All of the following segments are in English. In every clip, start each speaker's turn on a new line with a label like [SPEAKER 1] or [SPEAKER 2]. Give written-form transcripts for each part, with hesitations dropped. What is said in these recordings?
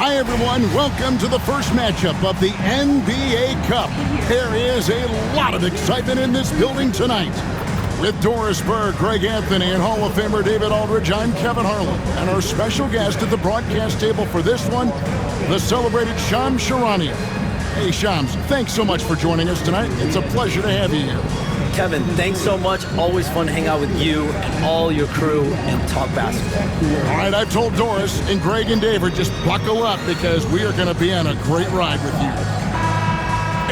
[SPEAKER 1] Hi, everyone. Welcome to the first matchup of the NBA Cup. There is a lot of excitement in this building tonight. With Doris Burke, Greg Anthony, and Hall of Famer David Aldridge, I'm Kevin Harlan. And our special guest at the broadcast table for this one, the celebrated Shams Charania. Hey, Shams, thanks so much for joining us tonight. It's a pleasure to have you here.
[SPEAKER 2] Kevin, thanks so much. Always fun to hang out with you and all your crew and talk basketball.
[SPEAKER 1] All right, I've told Doris and Greg and David, just buckle up because we are going to be on a great ride with you.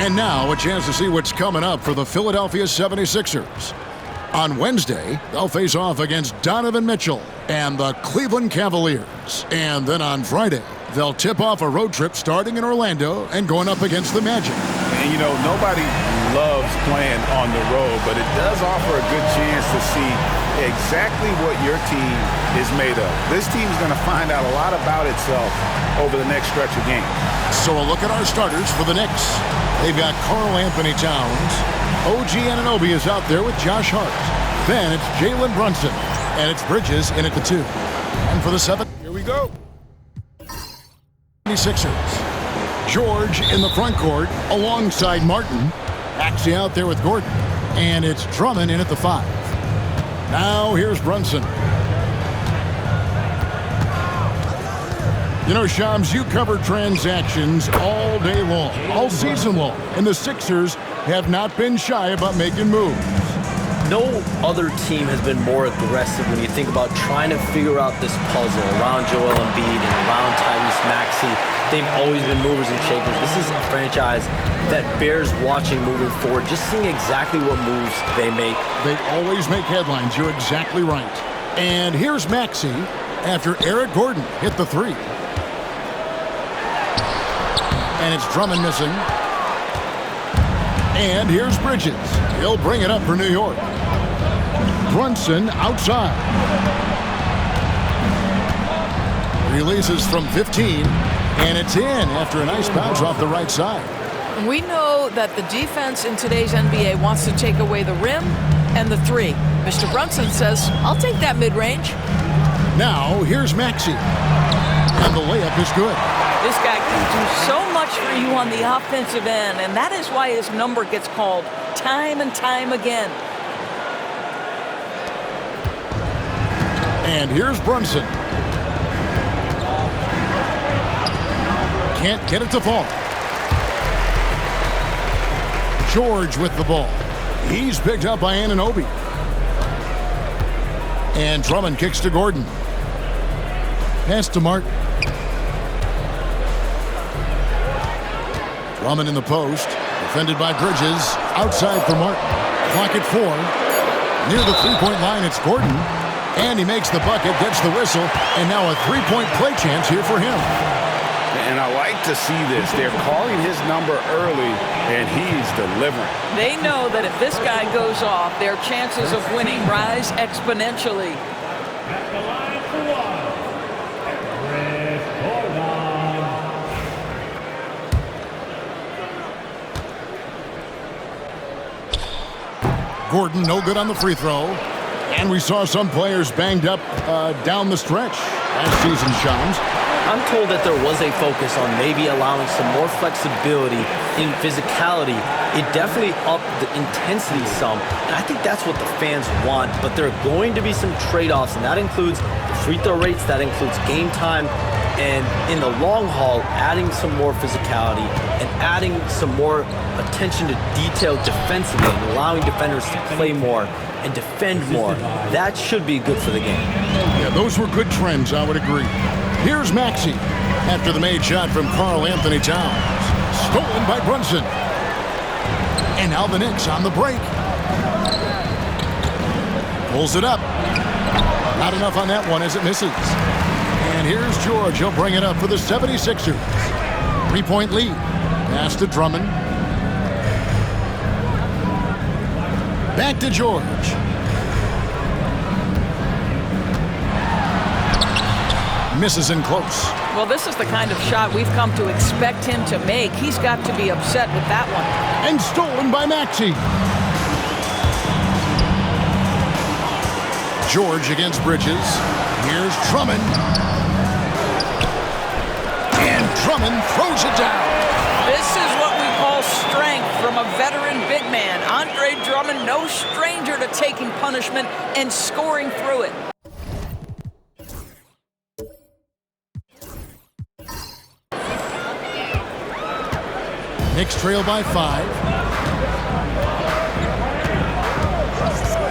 [SPEAKER 1] And now, a chance to see what's coming up for the Philadelphia 76ers. On Wednesday, they'll face off against Donovan Mitchell and the Cleveland Cavaliers. And then on Friday, they'll tip off a road trip starting in Orlando and going up against the Magic.
[SPEAKER 3] And, you know, nobody loves playing on the road, but it does offer a good chance to see exactly what your team is made of. This team's going to find out a lot about itself over the next stretch of games.
[SPEAKER 1] So a look at our starters for the Knicks. They've got Karl Anthony Towns. OG Anunoby is out there with Josh Hart. Then it's Jalen Brunson. And it's Bridges in at the 2. And for the 7,
[SPEAKER 3] Here we go.
[SPEAKER 1] 76ers. George in the front court alongside Martin. Maxey out there with Gordon. And it's Drummond in at the 5. Now here's Brunson. You know, Shams, you cover transactions all day long, all season long. And the Sixers have not been shy about making moves.
[SPEAKER 2] No other team has been more aggressive when you think about trying to figure out this puzzle around Joel Embiid and around Tyrese Maxey. They've always been movers and shakers. This is a franchise that bears watching moving forward, just seeing exactly what moves they make.
[SPEAKER 1] They always make headlines. You're exactly right. And here's Maxey after Eric Gordon hit the 3. And it's Drummond missing. And here's Bridges. He'll bring it up for New York. Brunson outside. Releases from 15. And it's in after a nice bounce off the right side.
[SPEAKER 4] We know that the defense in today's NBA wants to take away the rim and the 3. Mr. Brunson says, I'll take that mid-range.
[SPEAKER 1] Now, here's Maxey. And the layup is good.
[SPEAKER 4] This guy can do so much for you on the offensive end, and that is why his number gets called time and time again.
[SPEAKER 1] And here's Brunson. Can't get it to fall. George with the ball. He's picked up by Anunoby. And Drummond kicks to Gordon. Pass to Martin. Drummond in the post. Defended by Bridges. Outside for Martin. Clock at 4. Near the three-point line, it's Gordon. And he makes the bucket, gets the whistle, and now a three-point play chance here for him.
[SPEAKER 3] And I like to see this. They're calling his number early, and he's delivering.
[SPEAKER 4] They know that if this guy goes off, their chances of winning rise exponentially.
[SPEAKER 5] At the line for one,
[SPEAKER 1] Gordon, no good on the free throw. And we saw some players banged up down the stretch last season, Shams.
[SPEAKER 2] I'm told that there was a focus on maybe allowing some more flexibility in physicality. It definitely upped the intensity some, and I think that's what the fans want. But there are going to be some trade-offs, and that includes the free throw rates, that includes game time, and in the long haul, adding some more physicality and adding some more attention to detail defensively and allowing defenders to play more and defend more. That should be good for the game.
[SPEAKER 1] Yeah, those were good trends, I would agree. Here's Maxey after the made shot from Karl Anthony Towns. Stolen by Brunson. And now the Knicks on the break. Pulls it up. Not enough on that one as it misses. And here's George. He'll bring it up for the 76ers. 3-point lead. Pass to Drummond. Back to George. Misses in close.
[SPEAKER 4] Well, this is the kind of shot we've come to expect him to make. He's got to be upset with that one.
[SPEAKER 1] And stolen by Maxey. George against Bridges. Here's Drummond. And Drummond throws it down.
[SPEAKER 4] This is what we call strength from a veteran big man. Andre Drummond, no stranger to taking punishment and scoring through it.
[SPEAKER 1] Knicks trail by 5.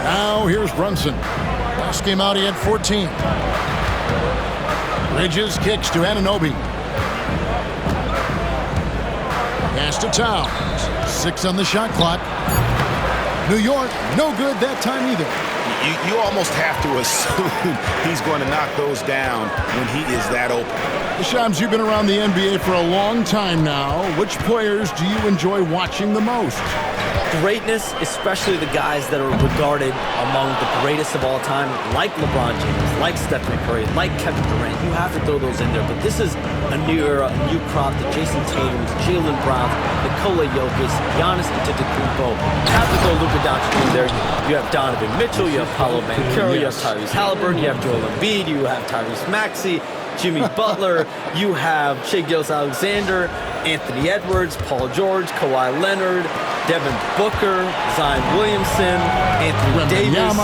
[SPEAKER 1] Now here's Brunson. Last game out he had 14. Bridges kicks to Anunoby. Pass to Towns. 6 on the shot clock. New York, no good that time either.
[SPEAKER 3] You almost have to assume he's going to knock those down when he is that open.
[SPEAKER 1] Shams, you've been around the NBA for a long time now. Which players do you enjoy watching the most?
[SPEAKER 2] Greatness, especially the guys that are regarded among the greatest of all time, like LeBron James, like Stephen Curry, like Kevin Durant. You have to throw those in there. But this is a new era, a new crop. The Jason Tatums, Jaylen Brown, Nikola Jokic, Giannis Antetokounmpo. You have to throw Luka Doncic in there. You have Donovan Mitchell, you have Paolo Banchero, you have Tyrese Halliburton, you have Joel Embiid, you have Tyrese Maxey, Jimmy Butler, you have Shai Gilgeous-Alexander, Anthony Edwards, Paul George, Kawhi Leonard, Devin Booker, Zion Williamson, Anthony Davis,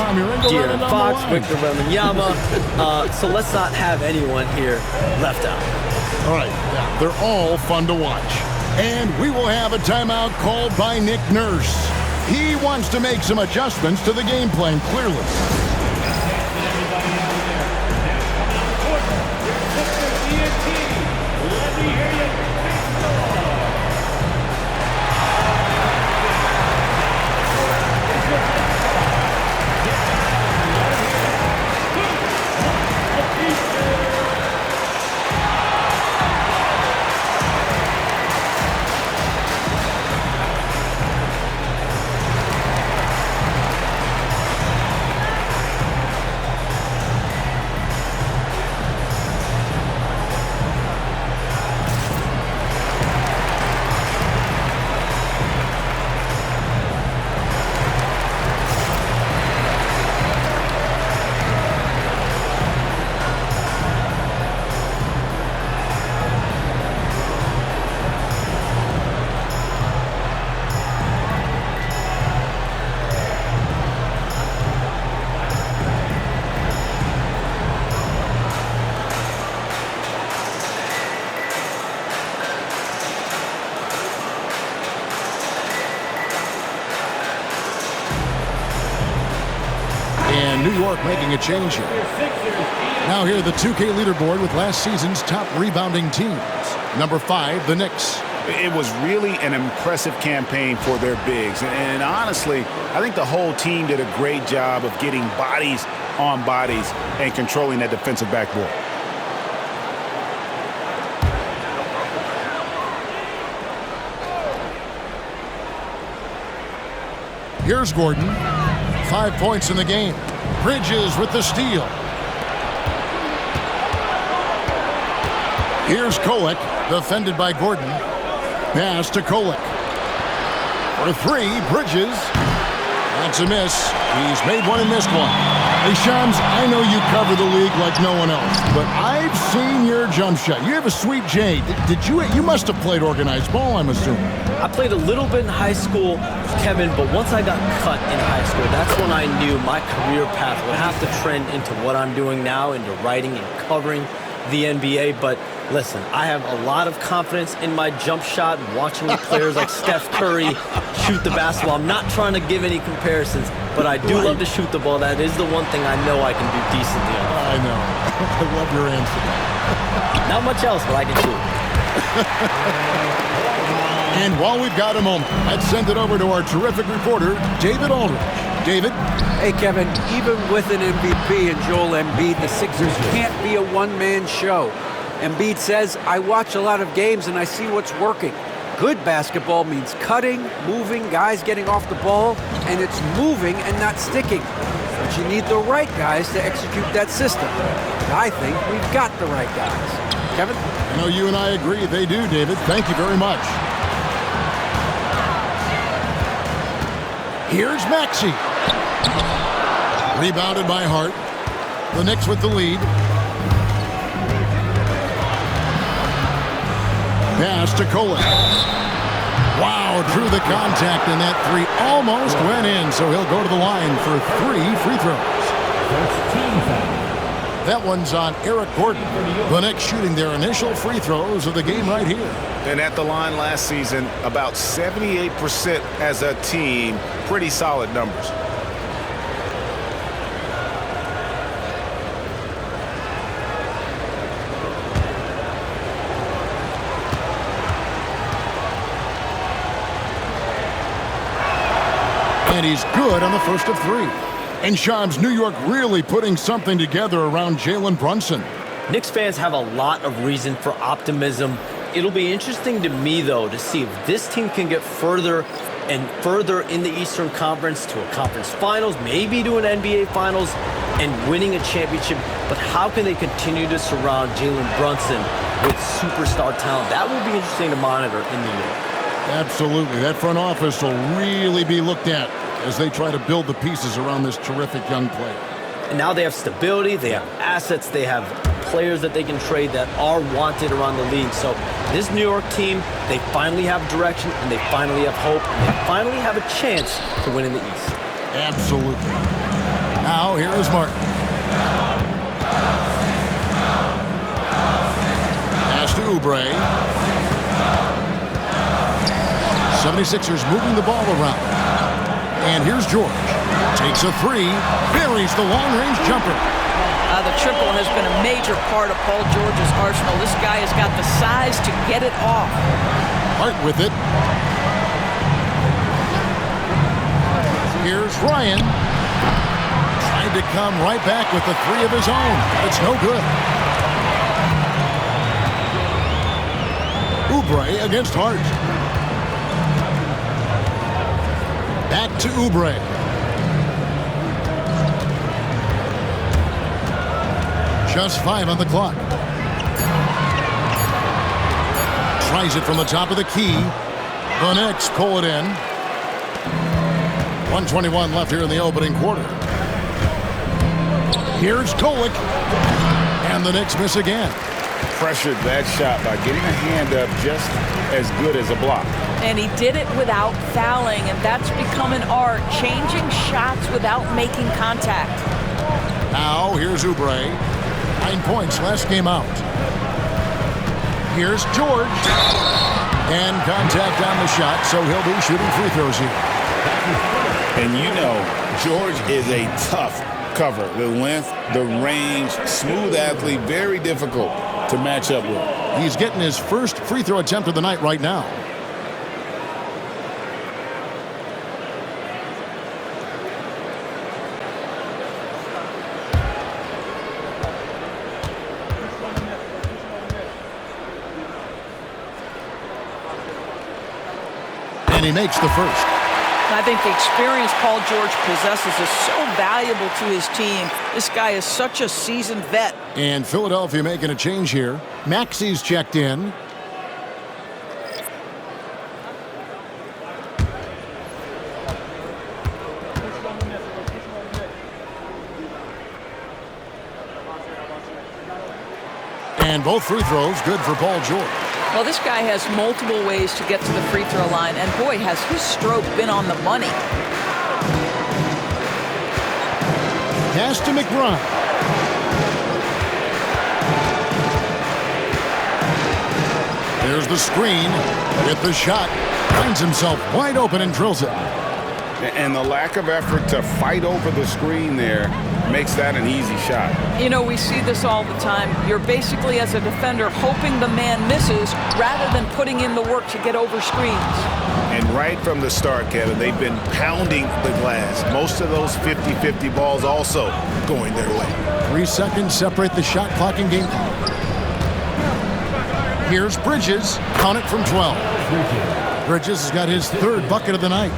[SPEAKER 2] De'Aaron Fox, Victor Wembanyama. So let's not have anyone here left out.
[SPEAKER 1] All right, yeah, they're all fun to watch. And we will have a timeout called by Nick Nurse. He wants to make some adjustments to the game plan, clearly.
[SPEAKER 5] Let me hear you.
[SPEAKER 1] New York making a change here. Now here the 2K leaderboard with last season's top rebounding teams. Number 5, the Knicks.
[SPEAKER 3] It was really an impressive campaign for their bigs. And honestly, I think the whole team did a great job of getting bodies on bodies and controlling that defensive backboard.
[SPEAKER 1] Here's Gordon. 5 points in the game. Bridges with the steal. Here's Kolek, defended by Gordon. Pass to Kolek. For 3, Bridges. That's a miss. He's made one and missed one. Hey, Shams, I know you cover the league like no one else, but I've seen your jump shot. You have a sweet J. You must have played organized ball, I'm assuming.
[SPEAKER 2] I played a little bit in high school, Kevin, but once I got cut in high school, that's when I knew my career path would have to trend into what I'm doing now, into writing and covering the NBA. But listen, I have a lot of confidence in my jump shot, watching players like Steph Curry shoot the basketball. I'm not trying to give any comparisons, but I do love to shoot the ball. That is the one thing I know I can do decently on.
[SPEAKER 1] I know. I love your answer.
[SPEAKER 2] Not much else, but I can shoot.
[SPEAKER 1] And while we've got a moment, let's send it over to our terrific reporter, David Aldridge. David?
[SPEAKER 6] Hey, Kevin, even with an MVP and Joel Embiid, the Sixers can't be a one-man show. Embiid says, I watch a lot of games and I see what's working. Good basketball means cutting, moving, guys getting off the ball, and it's moving and not sticking. But you need the right guys to execute that system. And I think we've got the right guys. Kevin?
[SPEAKER 1] I know you and I agree. They do, David. Thank you very much. Here's Maxey. Rebounded by Hart. The Knicks with the lead. to Kolek. Wow, drew the contact, and that three almost went in, so he'll go to the line for 3 free throws.
[SPEAKER 5] First team foul.
[SPEAKER 1] That one's on Eric Gordon. The Knicks shooting their initial free throws of the game right here.
[SPEAKER 3] And at the line last season, about 78% as a team. Pretty solid numbers.
[SPEAKER 1] And he's good on the first of 3. And Shams, New York really putting something together around Jalen Brunson.
[SPEAKER 2] Knicks fans have a lot of reason for optimism. It'll be interesting to me, though, to see if this team can get further and further in the Eastern Conference to a conference finals, maybe to an NBA finals, and winning a championship. But how can they continue to surround Jalen Brunson with superstar talent? That will be interesting to monitor in New York.
[SPEAKER 1] Absolutely. That front office will really be looked at as they try to build the pieces around this terrific young player.
[SPEAKER 2] And now they have stability, they have assets, they have players that they can trade that are wanted around the league. So this New York team, they finally have direction, and they finally have hope, and they finally have a chance to win in the East.
[SPEAKER 1] Absolutely. Now, here is Martin. Pass to Oubre. 76ers moving the ball around. And here's George. Takes a 3, buries the long-range jumper.
[SPEAKER 4] The triple has been a major part of Paul George's arsenal. This guy has got the size to get it off.
[SPEAKER 1] Hart with it. Here's Ryan. Tried to come right back with the 3 of his own. It's no good. Oubre against Hart. Back to Oubre. Just 5 on the clock. Tries it from the top of the key. The Knicks pull it in. 1:21 left here in the opening quarter. Here's Kolek. And the Knicks miss again.
[SPEAKER 3] Pressured that shot by getting a hand up just as good as a block.
[SPEAKER 4] And he did it without fouling, and that's become an art, changing shots without making contact.
[SPEAKER 1] Now, here's Oubre. 9 points last game out. Here's George. And contact on the shot, so he'll be shooting free throws here.
[SPEAKER 3] And you know, George is a tough cover. The length, the range, smooth athlete, very difficult to match up with.
[SPEAKER 1] He's getting his first free throw attempt of the night right now. And he makes the first.
[SPEAKER 4] I think the experience Paul George possesses is so valuable to his team. This guy is such a seasoned vet.
[SPEAKER 1] And Philadelphia making a change here. Maxi's checked in. And both free throws good for Paul George.
[SPEAKER 4] Well, this guy has multiple ways to get to the free throw line, and boy, has his stroke been on the money.
[SPEAKER 1] Pass to McBride. There's the screen. With the shot. Finds himself wide open and drills it.
[SPEAKER 3] And the lack of effort to fight over the screen there makes that an easy shot.
[SPEAKER 4] You know, we see this all the time. You're basically, as a defender, hoping the man misses rather than putting in the work to get over screens.
[SPEAKER 3] And right from the start, Kevin, they've been pounding the glass. Most of those 50-50 balls also going their way.
[SPEAKER 1] 3 seconds separate the shot clock and game clock. Here's Bridges. Count it from 12. Bridges has got his 3rd bucket of the night.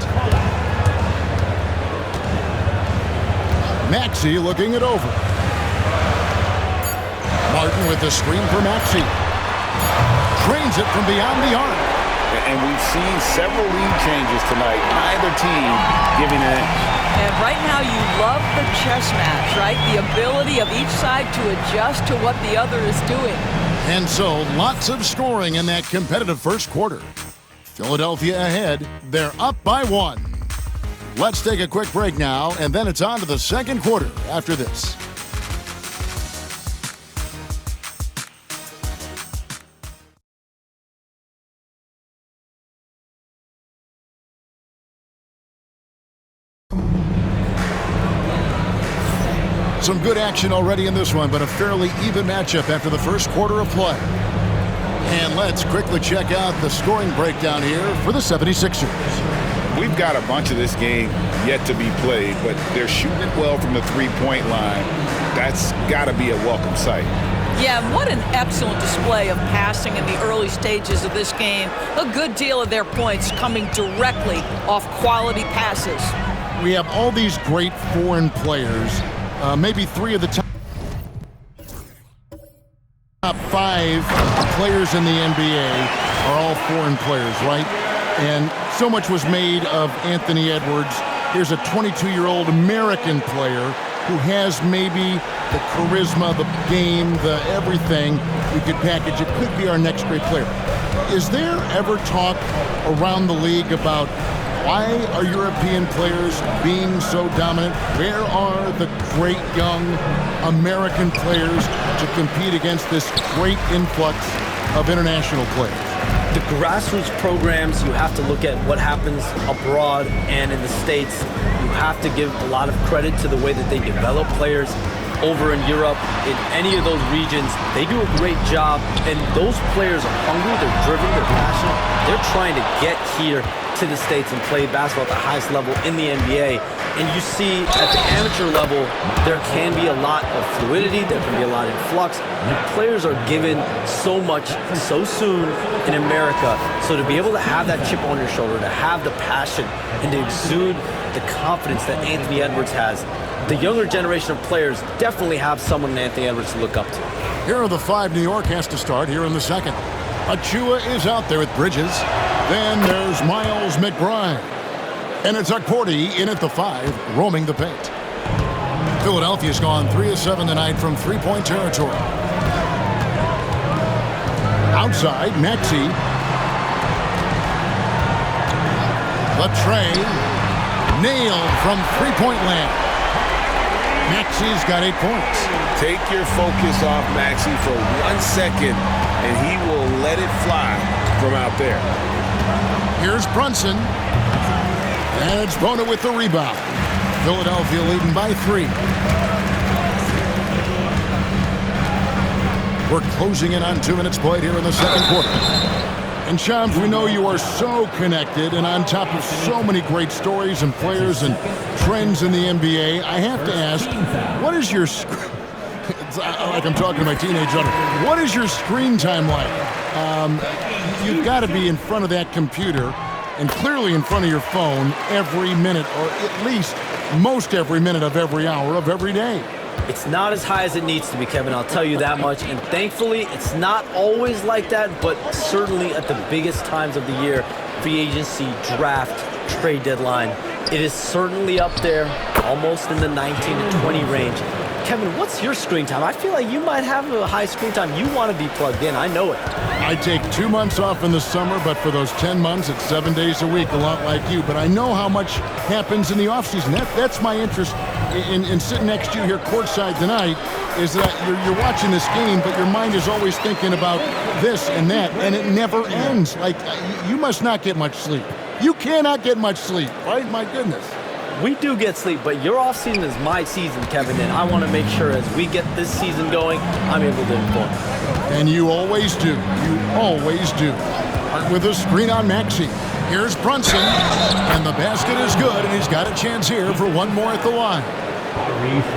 [SPEAKER 1] Maxey looking it over. Martin with the screen for Maxey. Trains it from beyond the arc.
[SPEAKER 3] And we've seen several lead changes tonight. Neither team giving an inch.
[SPEAKER 4] And right now you love the chess match, right? The ability of each side to adjust to what the other is doing.
[SPEAKER 1] And so, lots of scoring in that competitive first quarter. Philadelphia ahead. They're up by 1. Let's take a quick break now, and then it's on to the second quarter after this. Some good action already in this one, but a fairly even matchup after the first quarter of play. And let's quickly check out the scoring breakdown here for the 76ers.
[SPEAKER 3] We've got a bunch of this game yet to be played, but they're shooting it well from the three-point line. That's got to be a welcome sight.
[SPEAKER 4] Yeah, what an excellent display of passing in the early stages of this game. A good deal of their points coming directly off quality passes.
[SPEAKER 1] We have all these great foreign players. Maybe 3 of the top 5 players in the NBA are all foreign players, right? And so much was made of Anthony Edwards. Here's a 22-year-old American player who has maybe the charisma, the game, the everything we could package. It could be our next great player. Is there ever talk around the league about why are European players being so dominant? Where are the great young American players to compete against this great influx of international players?
[SPEAKER 2] The grassroots programs, you have to look at what happens abroad and in the States. You have to give a lot of credit to the way that they develop players over in Europe. In any of those regions, they do a great job, and those players are hungry, they're driven, they're passionate. They're trying to get here to the States and play basketball at the highest level in the NBA. And you see at the amateur level, there can be a lot of fluidity, there can be a lot of flux. And players are given so much so soon in America. So to be able to have that chip on your shoulder, to have the passion, and to exude the confidence that Anthony Edwards has, the younger generation of players definitely have someone in Anthony Edwards to look up to.
[SPEAKER 1] Here are the 5 New York has to start here in the second. Achua is out there with Bridges. Then there's Miles McBride. And it's Okporti in at the 5, roaming the paint. Philadelphia's gone 3 of 7 tonight from three-point territory. Outside, Maxey. Latre nailed from three-point land. Maxey's got 8 points.
[SPEAKER 3] Take your focus off Maxey for 1 second, and he will let it fly from out there.
[SPEAKER 1] Here's Brunson. And it's Bona with the rebound. Philadelphia leading by 3. We're closing in on 2 minutes played here in the second quarter. And Shams, we know you are so connected and on top of so many great stories and players and trends in the NBA. I have to ask, what is your it's like I'm talking to my teenage daughter. What is your screen time like? You've got to be in front of that computer and clearly in front of your phone every minute, or at least most every minute of every hour of every day.
[SPEAKER 2] It's not as high as it needs to be, Kevin, I'll tell you that much. And thankfully, it's not always like that, but certainly at the biggest times of the year, free agency, draft, trade deadline, it is certainly up there, almost in the 19 to 20 range. Kevin, what's your screen time? I feel like you might have a high screen time. You want to be plugged in. I know it.
[SPEAKER 1] I take 2 months off in the summer, but for those 10 months, it's 7 days a week, a lot like you. But I know how much happens in the offseason. That's my interest in sitting next to you here courtside tonight, is that you're watching this game, but your mind is always thinking about this and that, and it never ends. Like, you must not get much sleep. You cannot get much sleep, right? My goodness.
[SPEAKER 2] We do get sleep, but your off season is my season, Kevin, and I want to make sure as we get this season going, I'm able to inform.
[SPEAKER 1] And you always do. You always do. With a screen on Maxey. Here's Brunson, and the basket is good, and he's got a chance here for one more at the line.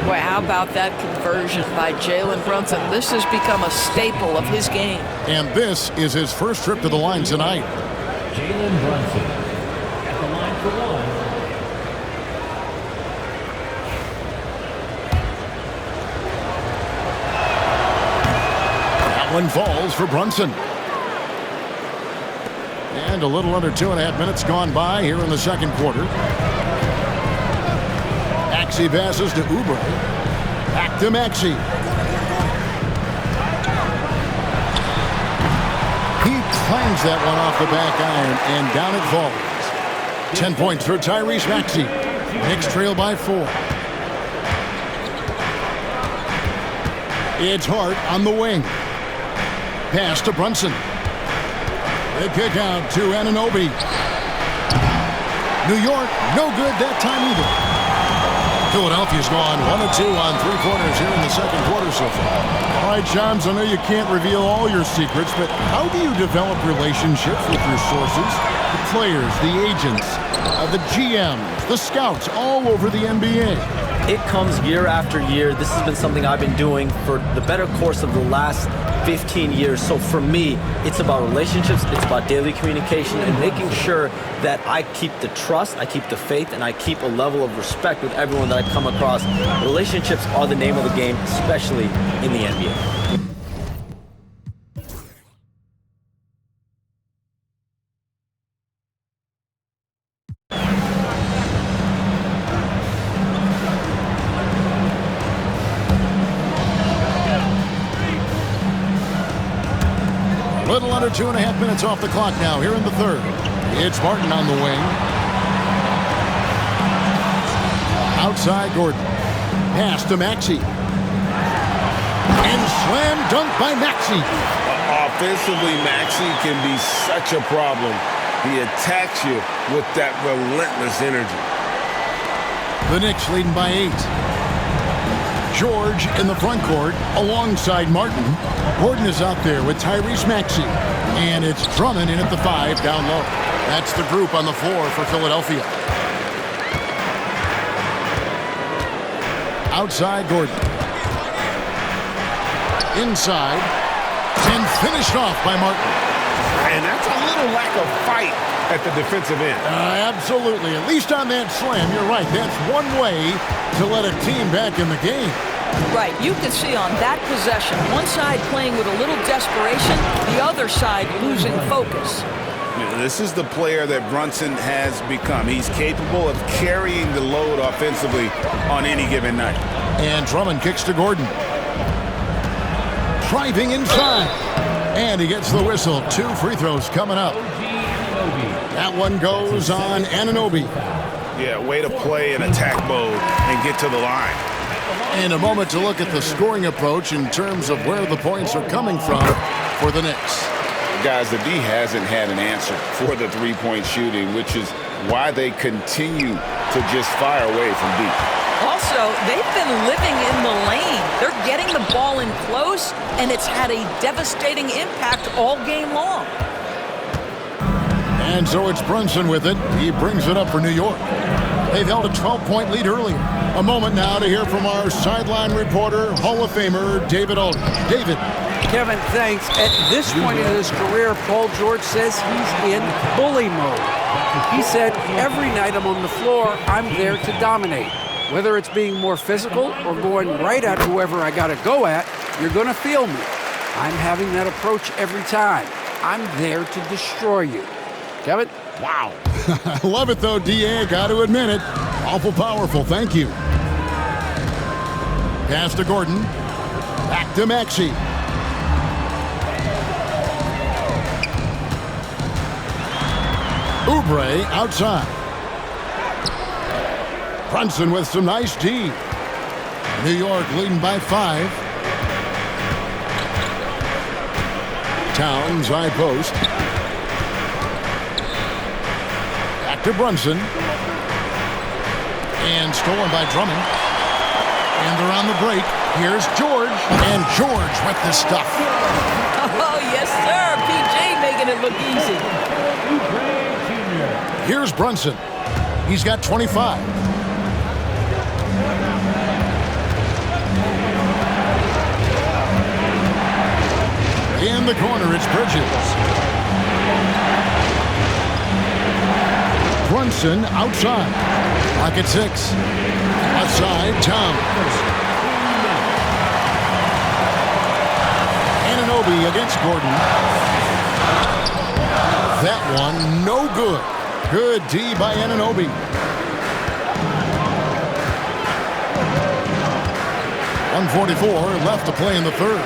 [SPEAKER 4] Boy, how about that conversion by Jalen Brunson? This has become a staple of his game.
[SPEAKER 1] And this is his first trip to the line tonight.
[SPEAKER 5] Jalen Brunson at the line for 1.
[SPEAKER 1] One falls for Brunson. And a little under 2.5 minutes gone by here in the second quarter. Maxey passes to Oubre. Back to Maxey. clangs that one off the back iron, and down it falls. 10 points for Tyrese Maxey. Knicks trail by 4. It's Hart on the wing. Pass to Brunson. They kick out to Anunoby. New York, no good that time either. Philadelphia's gone 1-2 on 3 quarters here in the second quarter so far. All right, Shams, I know you can't reveal all your secrets, but how do you develop relationships with your sources? The players, the agents, the GMs, the scouts all over the NBA.
[SPEAKER 2] It comes year after year. This has been something I've been doing for the better course of the last 15 years. So for me, it's about relationships, it's about daily communication, and making sure that I keep the trust, I keep the faith, and I keep a level of respect with everyone that I come across. Relationships are the name of the game, especially in the NBA.
[SPEAKER 1] Little under 2.5 minutes off the clock now here in the third. It's Martin on the wing. Outside Gordon. Pass to Maxey. And slam dunk by Maxey.
[SPEAKER 3] Offensively, Maxey can be such a problem. He attacks you with that relentless energy.
[SPEAKER 1] The Knicks leading by 8. George in the front court alongside Martin. Gordon is out there with Tyrese Maxey. And it's Drummond in at the 5 down low. That's the group on the floor for Philadelphia. Outside Gordon. Inside. And finished off by Martin.
[SPEAKER 3] And that's a little lack of fight at the defensive end.
[SPEAKER 1] Absolutely. At least on that slam, you're right. That's one way to let a team back in the game.
[SPEAKER 4] Right. You can see on that possession, one side playing with a little desperation, the other side losing focus.
[SPEAKER 3] This is the player that Brunson has become. He's capable of carrying the load offensively on any given night.
[SPEAKER 1] And Drummond kicks to Gordon. Driving inside. And he gets the whistle. 2 free throws coming up. That one goes on Anunoby.
[SPEAKER 3] Yeah, way to play in attack mode and get to the line.
[SPEAKER 1] And a moment to look at the scoring approach in terms of where the points are coming from for the Knicks.
[SPEAKER 3] Guys, the D hasn't had an answer for the three-point shooting, which is why they continue to just fire away from deep.
[SPEAKER 4] Also, they've been living in the lane. They're getting the ball in close, and it's had a devastating impact all game long.
[SPEAKER 1] And so it's Brunson with it. He brings it up for New York. They've held a 12-point lead earlier. A moment now to hear from our sideline reporter, Hall of Famer David Aldridge. David.
[SPEAKER 6] Kevin, thanks. At this point in his career, Paul George says he's in bully mode. He said, every night I'm on the floor, I'm there to dominate. Whether it's being more physical or going right at whoever I got to go at, you're going to feel me. I'm having that approach every time. I'm there to destroy you. Kevin?
[SPEAKER 1] Wow. I love it, though, D.A. Got to admit it. Awful powerful. Thank you. Pass to Gordon. Back to Maxey. Oubre outside. Brunson with some nice D. New York leading by 5. Towns high post. Back to Brunson. And stolen by Drummond. And they're on the break. Here's George. And George with the stuff.
[SPEAKER 4] Oh, yes, sir. PJ making it look easy.
[SPEAKER 1] Here's Brunson. He's got 25. In the corner, it's Bridges. Brunson outside. Lock at 6. Outside, Towns. Anunoby against Gordon. That one, no good. Good D by Anunoby. .144 left to play in the third.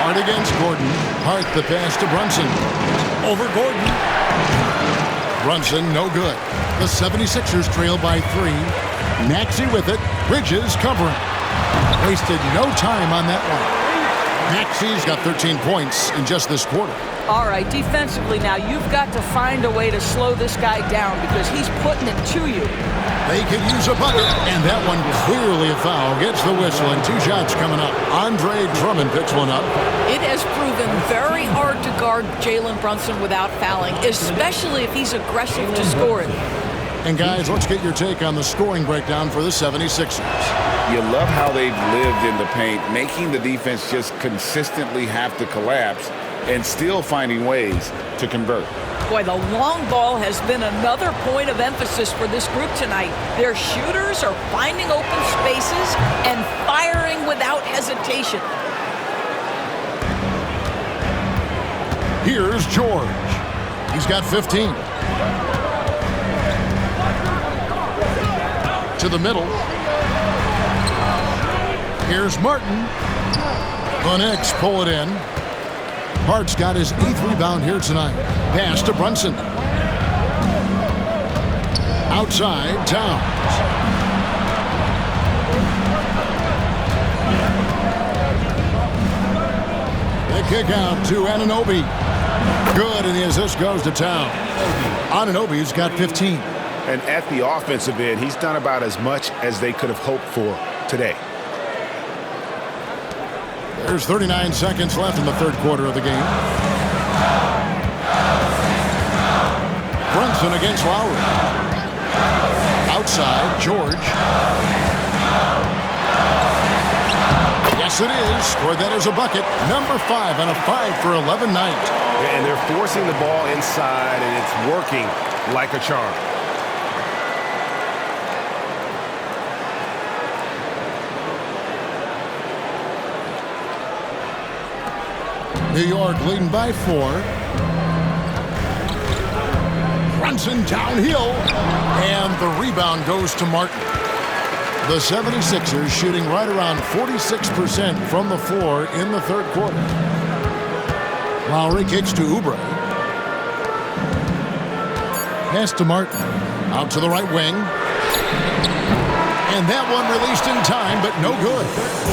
[SPEAKER 1] Hart against Gordon. Hart the pass to Brunson. Over Gordon. Brunson, no good. The 76ers trail by 3. Maxey with it. Bridges covering. Wasted no time on that one. Maxey's got 13 points in just this quarter.
[SPEAKER 4] All right, defensively now, you've got to find a way to slow this guy down because he's putting it to you.
[SPEAKER 1] They could use a bucket, and that one clearly a foul. Gets the whistle, and 2 shots coming up. Andre Drummond picks one up.
[SPEAKER 4] It has proven very hard to guard Jalen Brunson without fouling, especially if he's aggressive to score it.
[SPEAKER 1] And guys, let's get your take on the scoring breakdown for the 76ers.
[SPEAKER 3] You love how they've lived in the paint, making the defense just consistently have to collapse and still finding ways to convert.
[SPEAKER 4] Boy, the long ball has been another point of emphasis for this group tonight. Their shooters are finding open spaces and firing without hesitation.
[SPEAKER 1] Here's George. He's got 15. To the middle. Here's Martin. The Knicks pull it in. Hart's got his 8th rebound here tonight. Pass to Brunson. Outside, Towns. The kick out to Anunoby. Good, and the assist goes to Towns. Anunoby's got 15.
[SPEAKER 3] And at the offensive end, he's done about as much as they could have hoped for today.
[SPEAKER 1] There's 39 seconds left in the third quarter of the game. Brunson against Lowry. Outside, George. Yes, it is. Scored that as a bucket. Number 5 on a 5 for 11 night.
[SPEAKER 7] And they're forcing the ball inside, and it's working like a charm.
[SPEAKER 1] New York leading by 4. Brunson downhill, and the rebound goes to Martin. The 76ers shooting right around 46% from the floor in the third quarter. Lowry kicks to Oubre. Pass to Martin. Out to the right wing. And that one released in time, but no good.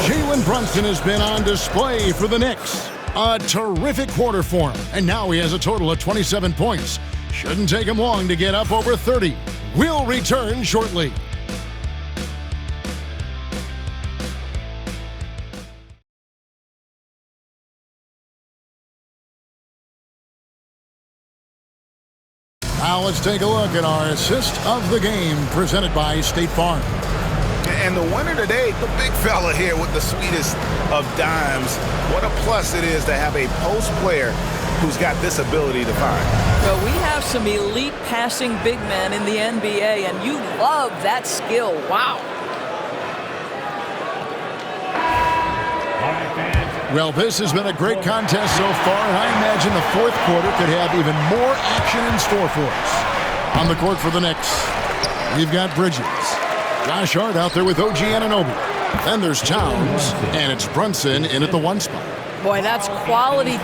[SPEAKER 1] Jalen Brunson has been on display for the Knicks. A terrific quarter for him, and now he has a total of 27 points. Shouldn't take him long to get up over 30. We'll return shortly. Now let's take a look at our assist of the game presented by State Farm.
[SPEAKER 3] And the winner today, the big fella here with the sweetest of dimes. What a plus it is to have a post player who's got this ability to find.
[SPEAKER 4] Well, we have some elite passing big men in the NBA, and you love that skill. Wow.
[SPEAKER 1] Well, this has been a great contest so far, and I imagine the fourth quarter could have even more action in store for us. On the court for the Knicks, we've got Bridges. Josh Hart out there with OG Anunoby. Then there's Towns, and it's Brunson in at the 1 spot.
[SPEAKER 4] Boy, that's quality.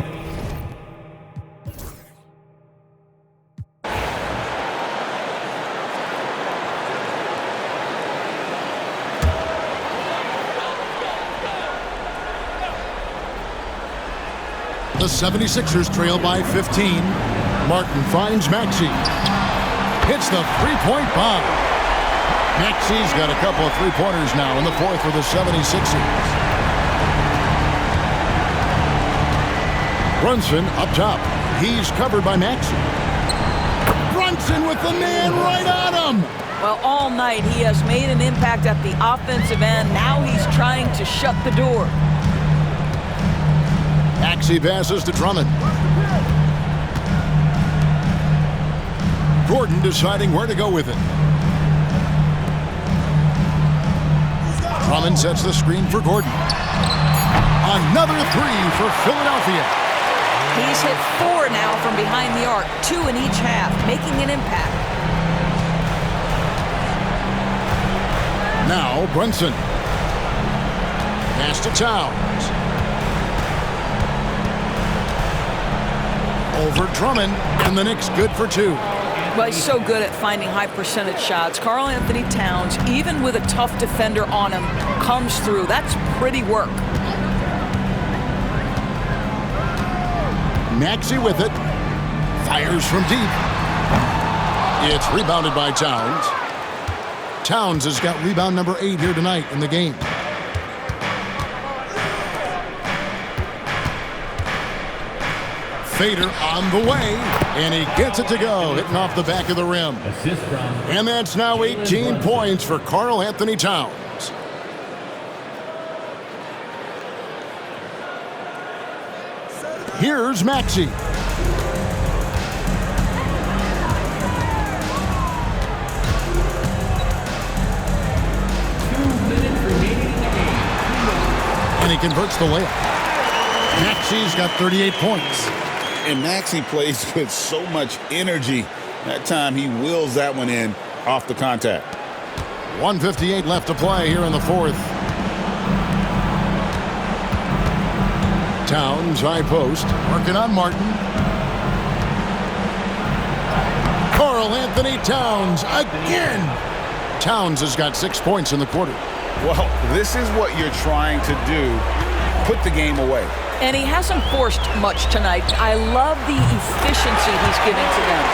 [SPEAKER 1] The 76ers trail by 15. Martin finds Maxey. Hits the three-point bomb. Maxey's got a couple of three-pointers now in the fourth for the 76ers. Brunson up top. He's covered by Maxey. Brunson with the man right on him.
[SPEAKER 4] Well, all night he has made an impact at the offensive end. Now he's trying to shut the door.
[SPEAKER 1] Maxey passes to Drummond. Gordon deciding where to go with it. Drummond sets the screen for Gordon. Another three for Philadelphia.
[SPEAKER 4] He's hit 4 now from behind the arc, 2 in each half, making an impact.
[SPEAKER 1] Now Brunson. Pass to Towns. over Drummond, and the Knicks good for 2.
[SPEAKER 4] Well, he's so good at finding high percentage shots. Karl Anthony Towns, even with a tough defender on him, comes through. That's pretty work.
[SPEAKER 1] Maxey with it. Fires from deep. It's rebounded by Towns. Towns has got rebound number 8 here tonight in the game. Fader on the way, and he gets it to go, hitting off the back of the rim.
[SPEAKER 5] Assist from
[SPEAKER 1] And that's now 18 points for Karl Anthony Towns. Here's Maxey. And he converts the layup. Maxey's got 38 points.
[SPEAKER 3] And Maxey plays with so much energy. That time he wills that one in off the contact.
[SPEAKER 1] 1:58 left to play here in the fourth. Towns, high post, working on Martin. Karl Anthony Towns again. Towns has got 6 points in the quarter.
[SPEAKER 3] Well, this is what you're trying to do. Put the game away.
[SPEAKER 4] And he hasn't forced much tonight. I love the efficiency he's giving to them.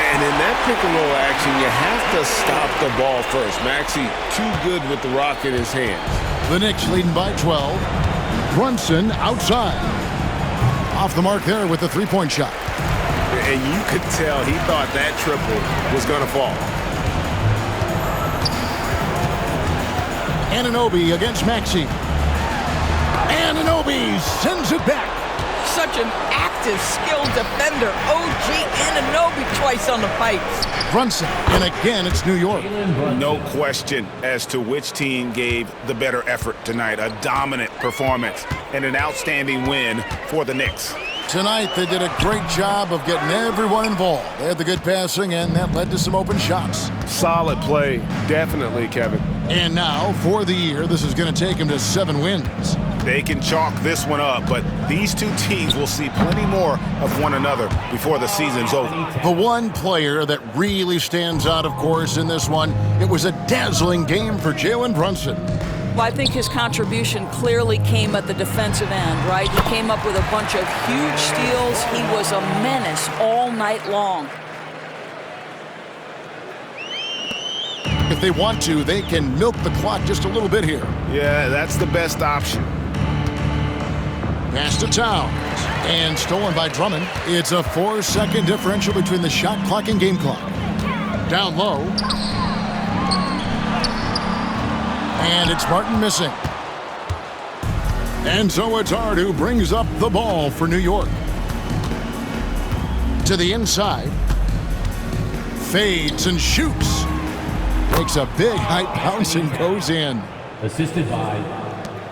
[SPEAKER 7] And in that pick-and-roll action, you have to stop the ball first. Maxey too good with the rock in his hands.
[SPEAKER 1] The Knicks leading by 12. Brunson outside. Off the mark there with the three-point shot.
[SPEAKER 7] And you could tell he thought that triple was going to fall.
[SPEAKER 1] Anunoby against Maxey. Anunoby sends it back.
[SPEAKER 4] Such an active, skilled defender. OG Anunoby twice on the pipes.
[SPEAKER 1] Brunson, and again it's New York.
[SPEAKER 3] No question as to which team gave the better effort tonight. A dominant performance and an outstanding win for the Knicks.
[SPEAKER 1] Tonight they did a great job of getting everyone involved. They had the good passing, and that led to some open shots.
[SPEAKER 7] Solid play, definitely, Kevin.
[SPEAKER 1] And now, for the year, this is going to take them to 7 wins.
[SPEAKER 3] They can chalk this one up, but these two teams will see plenty more of one another before the season's over.
[SPEAKER 1] The one player that really stands out, of course, in this one, it was a dazzling game for Jalen Brunson.
[SPEAKER 4] Well, I think his contribution clearly came at the defensive end, right? He came up with a bunch of huge steals. He was a menace all night long.
[SPEAKER 1] If they want to, they can milk the clock just a little bit here.
[SPEAKER 3] Yeah, that's the best option.
[SPEAKER 1] Pass to Towns, and stolen by Drummond. It's a 4-second differential between the shot clock and game clock. Down low. And it's Martin missing. And so it's Hart who brings up the ball for New York. To the inside. Fades and shoots. Makes a big high bounce and goes in.
[SPEAKER 5] assisted by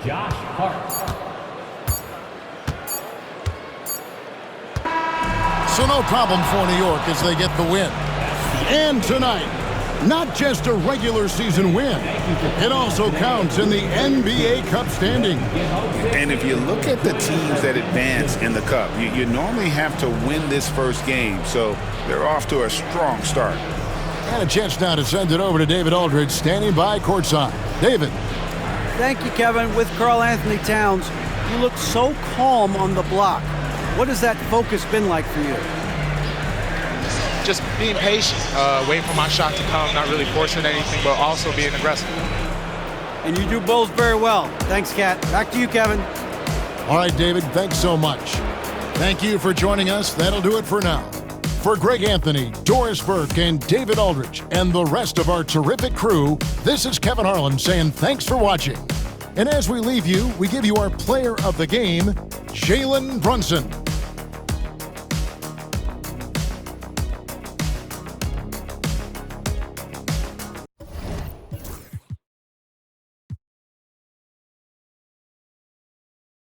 [SPEAKER 5] Josh Hart.
[SPEAKER 1] So no problem for New York as they get the win. And tonight, not just a regular season win, it also counts in the NBA Cup standing.
[SPEAKER 3] And if you look at the teams that advance in the Cup, you normally have to win this first game, so they're off to a strong start.
[SPEAKER 1] And a chance now to send it over to David Aldridge, standing by courtside. David.
[SPEAKER 6] Thank you, Kevin. With Karl Anthony Towns, you look so calm on the block. What has that focus been like for you?
[SPEAKER 8] Just being patient, waiting for my shot to come, not really forcing anything, but also being aggressive.
[SPEAKER 6] And you do both very well. Thanks, Kat. Back to you, Kevin.
[SPEAKER 1] All right, David, thanks so much. Thank you for joining us. That'll do it for now. For Greg Anthony, Doris Burke, and David Aldridge, and the rest of our terrific crew, this is Kevin Harlan saying thanks for watching. And as we leave you, we give you our player of the game, Jalen Brunson.